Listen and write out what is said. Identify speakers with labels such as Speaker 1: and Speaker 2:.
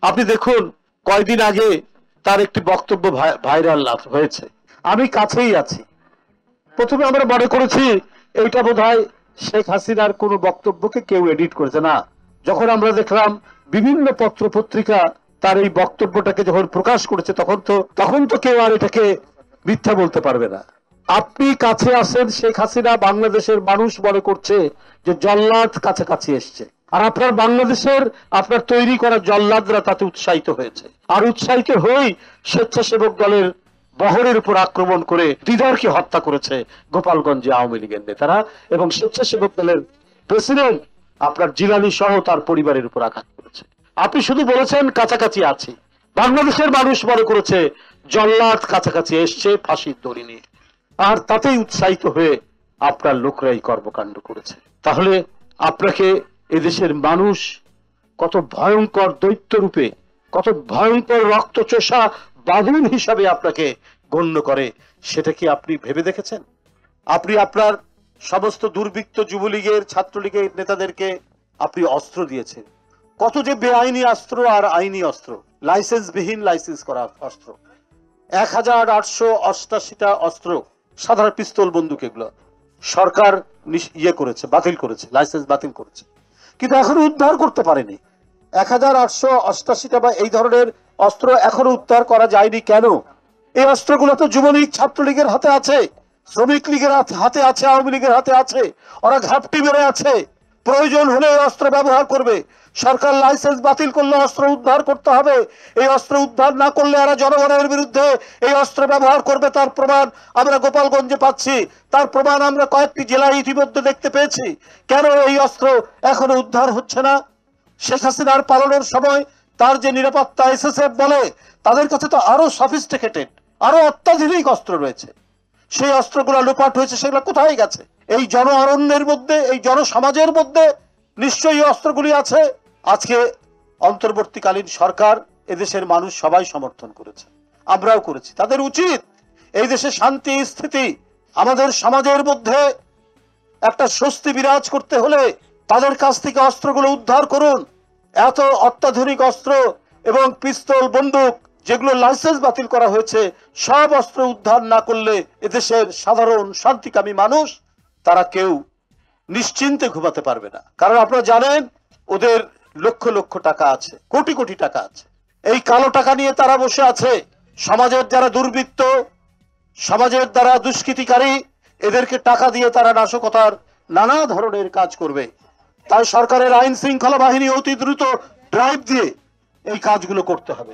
Speaker 1: আপনি দেখুন কয়েকদিন আগে তার একটি বক্তব্য ভাইরাল হয়েছে, আমি কাছেই আছি। প্রথমে আমরা মনে করেছি এইটা বোধহয় শেখ হাসিনার কোনো বক্তব্যকে কেউ এডিট করেছে না। যখন আমরা দেখলাম বিভিন্ন পত্র পত্রিকা তার এই বক্তব্যটাকে যখন প্রকাশ করেছে, তখন তো কেউ আর এটাকে মিথ্যা বলতে পারবে না। আপনি কাছে আসেন, শেখ হাসিনা বাংলাদেশের মানুষ মনে করছে যে জল্লাদ কাছাকাছি এসছে, আর আপনার বাংলাদেশের আপনার তৈরি করা জল্লাদরা তাতে উৎসাহিত হয়েছে, আর উৎসাহিত হয়েই স্বেচ্ছাসেবক দলের বহরের উপর আক্রমণ করে দিদারকে হত্যা করেছে গোপালগঞ্জে আওয়ামী লীগের নেতারা, এবং স্বেচ্ছাসেবক দলের প্রেসিডেন্ট আপনার জিলানী সহ তার পরিবারের উপর আঘাত করেছে। আপনি শুধু বলেছেন কাছাকাছি আছি, বাংলাদেশের মানুষ মনে করেছে জল্লাদ কাছাকাছি এসছে ফাঁসির দড়ি নিয়ে, আর তাতেই উৎসাহিত হয়ে আপনার লোকরাই কর্মকাণ্ড করেছে। তাহলে আপনাকে এদেশের মানুষ কত ভয়ঙ্কর দৈত্য রূপে, কত ভয়ঙ্কর রক্তচোষা বাদুন হিসাবে আপনাকে গণ্য করে, সেটা কি আপনি ভেবে দেখেছেন? আপনি আপনার সমস্ত দুর্বৃত্ত যুবলীগের ছাত্রলীগের নেতাদেরকে আপনি অস্ত্র দিয়েছেন, কত যে বেআইনি অস্ত্র আর আইনি অস্ত্র, লাইসেন্সবিহীন লাইসেন্স করা অস্ত্র, 1888টা অস্ত্র, সাধারণ পিস্তল বন্দুক, এগুলো সরকার করেছে, বাতিল করেছে, লাইসেন্স বাতিল করেছে, কিন্তু এখনো উদ্ধার করতে পারেনি। 1888টা বা এই ধরনের অস্ত্র এখনো উদ্ধার করা যায়নি কেন? এই অস্ত্রগুলো তো যুবলীগ ছাত্রলীগের হাতে আছে, শ্রমিক লীগের হাতে আছে, আওয়ামী লীগের হাতে আছে, ওরা ঘাপটি মেরে আছে, প্রয়োজন হলে অস্ত্র ব্যবহার করবে। সরকার লাইসেন্স বাতিল করলে অস্ত্র উদ্ধার করতে হবে, এই অস্ত্র উদ্ধার না করলে এরা জনগণের বিরুদ্ধে এই অস্ত্র ব্যবহার করবে। তার প্রমাণ আমরা গোপালগঞ্জে পাচ্ছি, তার প্রমাণ আমরা কয়েকটি জেলায় ইতিমধ্যে দেখতে পেয়েছি। কেন এই অস্ত্র এখনো উদ্ধার হচ্ছে না? শেখ হাসিনার পালনের সময় তার যে নিরাপত্তা এসএসএফ বলে, তাদের কাছে তো আরো সফিস্টিকেটেড, আরো অত্যাধুনিক অস্ত্র রয়েছে। সেই অস্ত্রগুলো লোপাট হয়েছে, সেগুলো কোথায় গেছে? এই জন অরণ্যের মধ্যে, এই জনসমাজের মধ্যে নিশ্চয়ই অস্ত্রগুলি আছে। আজকে অন্তর্বর্তীকালীন সরকার, এদেশের মানুষ সবাই সমর্থন করেছে, আমরাও করেছি। তাদের উচিত এই দেশে শান্তি স্থিতি, আমাদের সমাজের মধ্যে একটা স্বস্তি বিরাজ করতে হলে তাদের কাছ থেকে অস্ত্রগুলো উদ্ধার করুন। এত অত্যাধুনিক অস্ত্র এবং পিস্তল বন্দুক যেগুলো লাইসেন্স বাতিল করা হয়েছে, সব অস্ত্র উদ্ধার না করলে এদেশের সাধারণ শান্তিকামী মানুষ তারা কেউ নিশ্চিন্তে ঘুমাতে পারবে না। কারণ আপনারা জানেন ওদের লক্ষ লক্ষ টাকা আছে, কোটি কোটি টাকা আছে। এই কালো টাকা নিয়ে তারা বসে আছে। সমাজের যারা দুর্বৃত্ত, সমাজের দ্বারা দুষ্কৃতিকারী, এদেরকে টাকা দিয়ে তারা নাশকতার নানা ধরনের কাজ করবে। তাই সরকারের আইন শৃঙ্খলা বাহিনী অতি দ্রুত ড্রাইভ দিয়ে এই কাজগুলো করতে হবে।